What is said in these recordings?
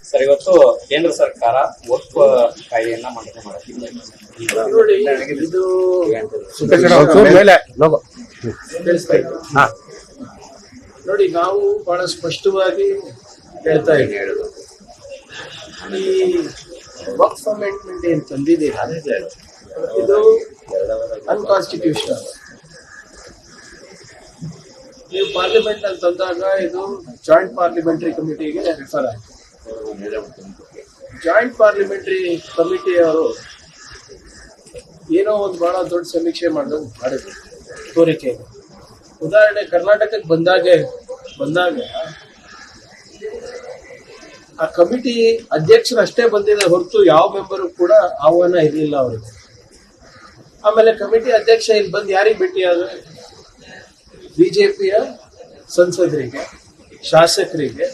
Sir, ಇವತ್ತು ಕೇಂದ್ರ ಸರ್ಕಾರ ವಕ್ಫ್ ಕಾಯ್ದೆಯನ್ನ ಮಂಡನೆ ಮಾಡಿದೆ. ನೋಡಿ, ಇದು ನೋಡಿ, ನಾವು ಬಹಳ ಸ್ಪಷ್ಟವಾಗಿ ಹೇಳ್ತಾ ಇದ್ದೀವಿ, ಈ ವಕ್ಫ್ ಅಮೆಂಡ್ಮೆಂಟ್ ಏನ್ ತಂದಿದ್ದೀರಾ ಇದು ಅನ್ಕಾನ್ಸ್ಟಿಟ್ಯೂಷನಲ್. ನೀವು ಪಾರ್ಲಿಮೆಂಟ್ ಅಲ್ಲಿ ತಂದಾಗ ಇದು ಜಾಯಿಂಟ್ ಪಾರ್ಲಿಮೆಂಟರಿ ಕಮಿಟಿಗೆ ರೆಫರ್ ಆಗಿದೆ. ಜಾಯಿಂಟ್ ಪಾರ್ಲಿಮೆಂಟರಿ ಕಮಿಟಿಯವರು ಏನೋ ಒಂದು ಬಹಳ ದೊಡ್ಡ ಸಮೀಕ್ಷೆ ಮಾಡಿದ್ರು ತೋರಿಕೆ. ಉದಾಹರಣೆ, ಕರ್ನಾಟಕಕ್ಕೆ ಬಂದಾಗ ಆ ಕಮಿಟಿ ಅಧ್ಯಕ್ಷರು ಅಷ್ಟೇ ಬಂದಿದೆ ಹೊರತು ಯಾವ ಮೆಂಬರು ಕೂಡ ಆಹ್ವಾನ ಇರಲಿಲ್ಲ ಅವರಿಗೆ. ಆಮೇಲೆ ಕಮಿಟಿ ಅಧ್ಯಕ್ಷ ಇಲ್ಲಿ ಬಂದು ಯಾರಿಗೆ ಭೇಟಿಯಾದ್ರೆ ಬಿಜೆಪಿಯ ಸಂಸದರಿಗೆ, ಶಾಸಕರಿಗೆ,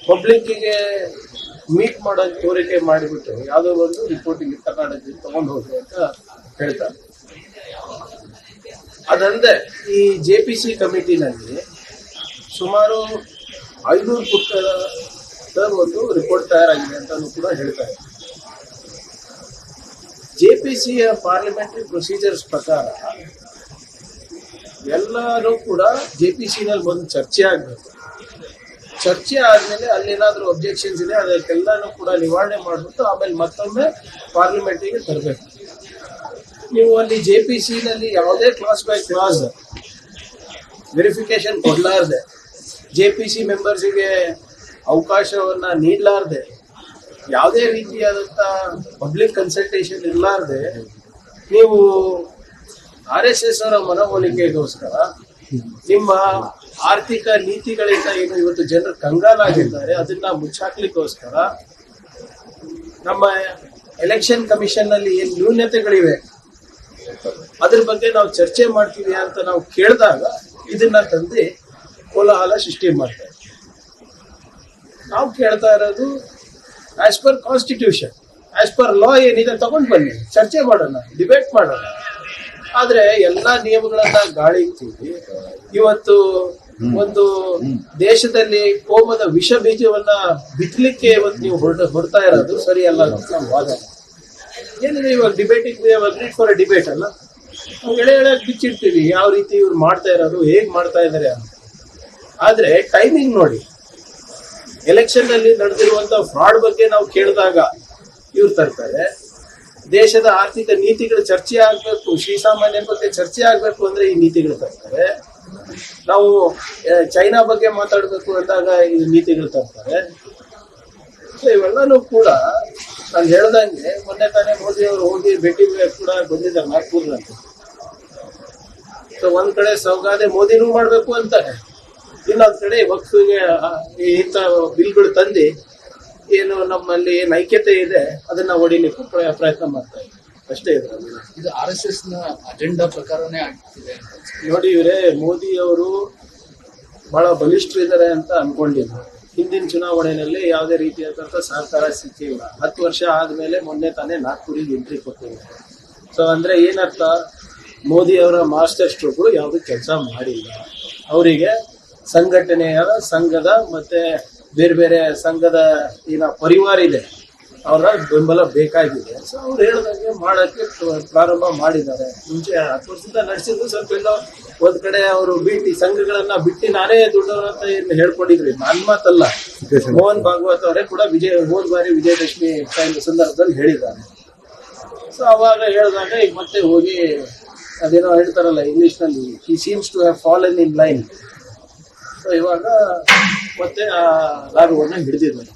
ಪಬ್ಲಿಕ್ಕಿಗೆ ಮೀಟ್ ಮಾಡೋ ತೋರಿಕೆ ಮಾಡಿಬಿಟ್ಟು ಯಾವುದೋ ಒಂದು ರಿಪೋರ್ಟಿಂಗ್ ಕರ್ನಾಟಕದಲ್ಲಿ ತಗೊಂಡು ಹೋದ್ರು ಅಂತ ಹೇಳ್ತಾರೆ. ಅದಲ್ಲದೆ ಈ JPC ಕಮಿಟಿನಲ್ಲಿ ಸುಮಾರು 500 ಪುಟದ ಒಂದು ರಿಪೋರ್ಟ್ ತಯಾರಾಗಿದೆ ಅಂತಾನು ಕೂಡ ಹೇಳ್ತಾರೆ. JPCಯ ಪಾರ್ಲಿಮೆಂಟರಿ ಪ್ರೊಸೀಜರ್ಸ್ ಪ್ರಕಾರ ಎಲ್ಲರೂ ಕೂಡ JPCನಲ್ಲಿ ಬಂದು ಚರ್ಚೆ ಆಗ್ಬೇಕು. ಚರ್ಚೆ ಆದ್ಮೇಲೆ ಅಲ್ಲೇನಾದ್ರೂ ಅಬ್ಜೆಕ್ಷನ್ಸ್ ಇದೆ ಅದಕ್ಕೆಲ್ಲಾನು ಕೂಡ ನಿವಾರಣೆ ಮಾಡ್ಬಿಟ್ಟು ಆಮೇಲೆ ಮತ್ತೊಮ್ಮೆ ಪಾರ್ಲಿಮೆಂಟಿಗೆ ತರಬೇಕು. ನೀವು ಅಲ್ಲಿ JPCನಲ್ಲಿ ಯಾವುದೇ ಕ್ಲಾಸ್ ಬೈ ಕ್ಲಾಸ್ ವೆರಿಫಿಕೇಶನ್ ಕೊಡ್ಲಾರ್ದೆ, JPC ಮೆಂಬರ್ಸಿಗೆ ಅವಕಾಶವನ್ನ ನೀಡಲಾರ್ದೆ, ಯಾವುದೇ ರೀತಿಯಾದಂತ ಪಬ್ಲಿಕ್ ಕನ್ಸಲ್ಟೇಷನ್ ಇರಲಾರ್ದೆ ನೀವು RSS ಅವರ ಮನವೊಲಿಕೆಗೋಸ್ಕರ ನಿಮ್ಮ ಆರ್ಥಿಕ ನೀತಿಗಳಿಂದ ಏನು ಇವತ್ತು ಜನರು ಕಂಗಾಲಾಗಿದ್ದಾರೆ ಅದನ್ನ ಮುಚ್ಚಾಕ್ಲಿಕ್ಕೋಸ್ಕರ ನಮ್ಮ ಎಲೆಕ್ಷನ್ ಕಮಿಷನ್ ನಲ್ಲಿ ಏನ್ ನ್ಯೂನತೆಗಳಿವೆ ಅದ್ರ ಬಗ್ಗೆ ನಾವು ಚರ್ಚೆ ಮಾಡ್ತೀವಿ ಅಂತ ನಾವು ಕೇಳಿದಾಗ ಇದನ್ನ ತಂದು ಕೋಲಾಹಲ ಸೃಷ್ಟಿ ಮಾಡ್ತಾರೆ. ನಾವು ಕೇಳ್ತಾ ಇರೋದು as per constitution, as per law ಏನಿದೆ ತಗೊಂಡ್ ಬನ್ನಿ, ಚರ್ಚೆ ಮಾಡೋಣ, ಡಿಬೇಟ್ ಮಾಡೋಣ. ಆದ್ರೆ ಎಲ್ಲಾ ನಿಯಮಗಳನ್ನ ಗಾಳಿಗೆ ತೂರಿ ಇವತ್ತು ಒಂದು ದೇಶದಲ್ಲಿ ಕೋಮದ ವಿಷ ಬೀಜವನ್ನ ಬಿತ್ತಲಿಕ್ಕೆ ಇವತ್ತು ನೀವು ಹೊರಡ್ತಾ ಇರೋದು ಸರಿ ಅಲ್ಲ ಅಂತ ನಮ್ಮ ವಾದ. ಏನಿದೆ, ಇವಾಗ debating agreed for A debate ಅಲ್ಲ, ನಾವು ಎಳೆಯಾಗಿ ಬಿಚ್ಚಿಡ್ತೀವಿ ಯಾವ ರೀತಿ ಇವ್ರು ಮಾಡ್ತಾ ಇರೋದು, ಹೇಗ್ ಮಾಡ್ತಾ ಇದಾರೆ ಅಂತ. ಆದ್ರೆ ಟೈಮಿಂಗ್ ನೋಡಿ, ಎಲೆಕ್ಷನ್ ನಲ್ಲಿ ನಡೆದಿರುವಂತ ಫ್ರಾಡ್ ಬಗ್ಗೆ ನಾವು ಕೇಳಿದಾಗ ಇವ್ರು ತರ್ತಾರೆ. ದೇಶದ ಆರ್ಥಿಕ ನೀತಿಗಳು ಚರ್ಚೆ ಆಗ್ಬೇಕು, ಶ್ರೀಸಾಮಾನ್ಯರ ಬಗ್ಗೆ ಚರ್ಚೆ ಆಗ್ಬೇಕು ಅಂದ್ರೆ ಈ ನೀತಿಗಳು ತರ್ತಾರೆ. ನಾವು ಚೈನಾ ಬಗ್ಗೆ ಮಾತಾಡ್ಬೇಕು ಅಂದಾಗ ಈ ನೀತಿಗಳು ತರ್ತಾರೆ. ಇವೆಲ್ಲನೂ ಕೂಡ ನಾನು ಹೇಳ್ದಂಗೆ ಮೊನ್ನೆ ತಾನೇ ಮೋದಿ ಅವರು ಹೋಗಿ ಭೇಟಿ ಕೂಡ ಬಂದಿದ್ದಾರೆ ನಾಗ್ಪುರ್ನಲ್ಲಿ. ಸೊ ಒಂದ್ ಕಡೆ ಸೌಗಾದೆ ಮೋದಿನೂ ಮಾಡ್ಬೇಕು ಅಂತಾರೆ, ಇನ್ನೊಂದ್ ಕಡೆ ವಕ್ಫಿಗೆ ಇಂಥ ಬಿಲ್ಗಳು ತಂದು ಏನು ನಮ್ಮಲ್ಲಿ ಏನ್ ಐಕ್ಯತೆ ಇದೆ ಅದನ್ನ ಹೊಡಿಲಿಕ್ಕೆ ಪ್ರಯತ್ನ ಮಾಡ್ತಾ ಇದ್ದಾರೆ ಅಷ್ಟೇ. ಇದು RSS ನ ಅಜೆಂಡಾ ಪ್ರಕಾರನೇ ಆಗ್ತಿದೆ. ನೋಡಿ, ಇವರೇ ಮೋದಿ ಅವರು ಬಹಳ ಬಲಿಷ್ಠರಿದ್ದಾರೆ ಅಂತ ಅನ್ಕೊಂಡಿದ್ರು. ಹಿಂದಿನ ಚುನಾವಣೆಯಲ್ಲಿ ಯಾವುದೇ ರೀತಿಯಾದಂತ ಸಹಕಾರ ಸಿಕ್ಕಿಲ್ಲ. 10 ವರ್ಷ ಆದ್ಮೇಲೆ ಮೊನ್ನೆ ತಾನೇ ನಾಗ್ಪುರಿಗೆ ಎಂಟ್ರಿ ಕೊಟ್ಟಿದ್ದಾರೆ. ಸೊ ಅಂದ್ರೆ ಏನರ್ಥ, ಮೋದಿ ಅವರ ಮಾಸ್ಟರ್ ಸ್ಟ್ರೋಕ್ಗಳು ಯಾವ್ದು ಕೆಲಸ ಮಾಡಿಲ್ಲ. ಅವರಿಗೆ ಸಂಘಟನೆಯ ಸಂಘದ ಮತ್ತೆ ಬೇರೆ ಬೇರೆ ಸಂಘದ ಪರಿವಾರ ಇದೆ, ಅವರ ಬೆಂಬಲ ಬೇಕಾಗಿದೆ. ಸೊ ಅವ್ರು ಹೇಳಿದಂಗೆ ಮಾಡಕ್ಕೆ ಪ್ರಾರಂಭ ಮಾಡಿದ್ದಾರೆ. ಮುಂಚೆ 10 ವರ್ಷದಿಂದ ನಡೆಸಿದ್ರು ಸ್ವಲ್ಪ ಎಲ್ಲೋ ಒಂದ್ ಕಡೆ ಅವರು ಸಂಘಗಳನ್ನ ಬಿಟ್ಟು ನಾನೇ ದುಡ್ಡವ್ರ ಅಂತ ಏನು ಹೇಳ್ಕೊಂಡಿದ್ರಿ. ನನ್ನ ಮಾತಲ್ಲ, ಮೋಹನ್ ಭಾಗವತ್ ಅವರೇ ಕೂಡ ಹೋದ್ ಬಾರಿ ವಿಜಯದಶಮಿ ಸಂದರ್ಭದಲ್ಲಿ ಹೇಳಿದ್ದಾರೆ. ಸೊ ಅವಾಗ ಹೇಳಿದಾಗ ಈಗ ಮತ್ತೆ ಹೋಗಿ ಅದೇನೋ ಹೇಳ್ತಾರಲ್ಲ ಇಂಗ್ಲಿಷ್ ನಲ್ಲಿ, he seems to have fallen in line. So ಇವಾಗ ಮತ್ತೆ ಆ ಲಾಭವನ್ನ ಹಿಡಿದಿದ್ದಾರೆ.